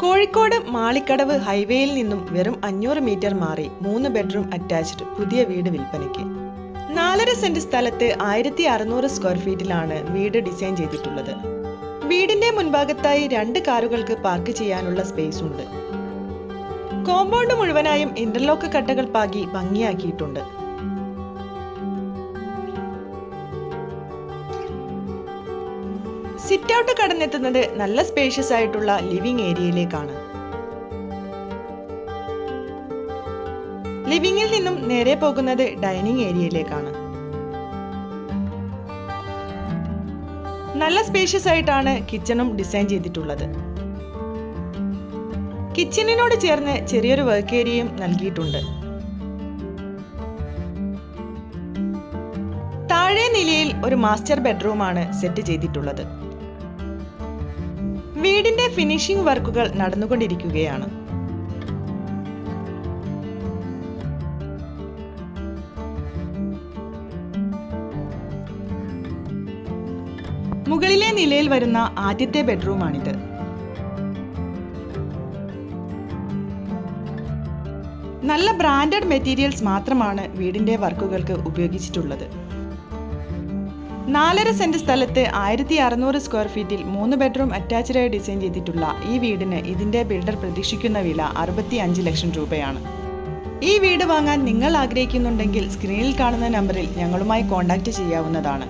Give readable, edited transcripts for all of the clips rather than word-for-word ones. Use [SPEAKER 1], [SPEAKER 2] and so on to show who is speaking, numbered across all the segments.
[SPEAKER 1] കോഴിക്കോട് മാളിക്കടവ് ഹൈവേയിൽ നിന്നും വെറും 500 മീറ്റർ മാറി 3 ബെഡ്റൂം അറ്റാച്ച്ഡ് പുതിയ വീട് വിൽപ്പനയ്ക്ക്. 4.5 സെന്റ് സ്ഥലത്ത് 1600 സ്ക്വയർ ഫീറ്റിലാണ് വീട് ഡിസൈൻ ചെയ്തിട്ടുള്ളത്. വീടിന്റെ മുൻഭാഗത്തായി 2 കാറുകൾക്ക് പാർക്ക് ചെയ്യാനുള്ള സ്പേസ് ഉണ്ട്. കോമ്പൗണ്ട് മുഴുവനായും ഇന്റർലോക്ക് കട്ടകൾ പാകി ഭംഗിയാക്കിയിട്ടുണ്ട്. സിറ്റ് ഔട്ട് കടന്നെത്തുന്നത് നല്ല സ്പേഷ്യസ് ആയിട്ടുള്ള ലിവിംഗ് ഏരിയയിലേക്കാണ്. ലിവിംഗിൽ നിന്നും നേരെ പോകുന്നത് ഡൈനിങ് ഏരിയയിലേക്കാണ്. നല്ല സ്പേഷ്യസ് ആയിട്ടാണ് കിച്ചണും ഡിസൈൻ ചെയ്തിട്ടുള്ളത്. കിച്ചണിനോട് ചേർന്ന് ചെറിയൊരു വർക്ക് ഏരിയയും നൽകിയിട്ടുണ്ട്. താഴെ നിലയിൽ ഒരു മാസ്റ്റർ ബെഡ്റൂമാണ് സെറ്റ് ചെയ്തിട്ടുള്ളത്. വീടിന്റെ ഫിനിഷിംഗ് വർക്കുകൾ നടന്നുകൊണ്ടിരിക്കുകയാണ്. മുകളിലെ നിലയിൽ വരുന്ന ആദ്യത്തെ ബെഡ്റൂമാണിത്. നല്ല ബ്രാൻഡഡ് മെറ്റീരിയൽസ് മാത്രമാണ് വീടിന്റെ വർക്കുകൾക്ക് ഉപയോഗിച്ചിട്ടുള്ളത്. 4.5 സെന്റ് സ്ഥലത്ത് 1600 സ്ക്വയർ ഫീറ്റിൽ 3 ബെഡ്റൂം അറ്റാച്ച്ഡായി ഡിസൈൻ ചെയ്തിട്ടുള്ള ഈ വീടിന് ഇതിന്റെ ബിൽഡർ പ്രതീക്ഷിക്കുന്ന വില 65 ലക്ഷം രൂപയാണ്. ഈ വീട് വാങ്ങാൻ നിങ്ങൾ ആഗ്രഹിക്കുന്നുണ്ടെങ്കിൽ സ്ക്രീനിൽ കാണുന്ന നമ്പറിൽ ഞങ്ങളുമായി കോൺടാക്റ്റ് ചെയ്യാവുന്നതാണ്.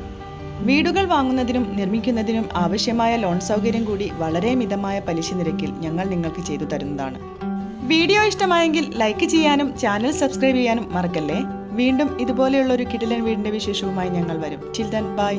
[SPEAKER 1] വീടുകൾ വാങ്ങുന്നതിനും നിർമ്മിക്കുന്നതിനും ആവശ്യമായ ലോൺ സൗകര്യം കൂടി വളരെ മിതമായ പലിശ നിരക്കിൽ ഞങ്ങൾ നിങ്ങൾക്ക് ചെയ്തു തരുന്നതാണ്. വീഡിയോ ഇഷ്ടമായെങ്കിൽ ലൈക്ക് ചെയ്യാനും ചാനൽ സബ്സ്ക്രൈബ് ചെയ്യാനും മറക്കല്ലേ. വീണ്ടും ഇതുപോലെയുള്ള ഒരു കിടിലൻ വീടിന്റെ വിശേഷവുമായി ഞങ്ങൾ വരും. Till then bye.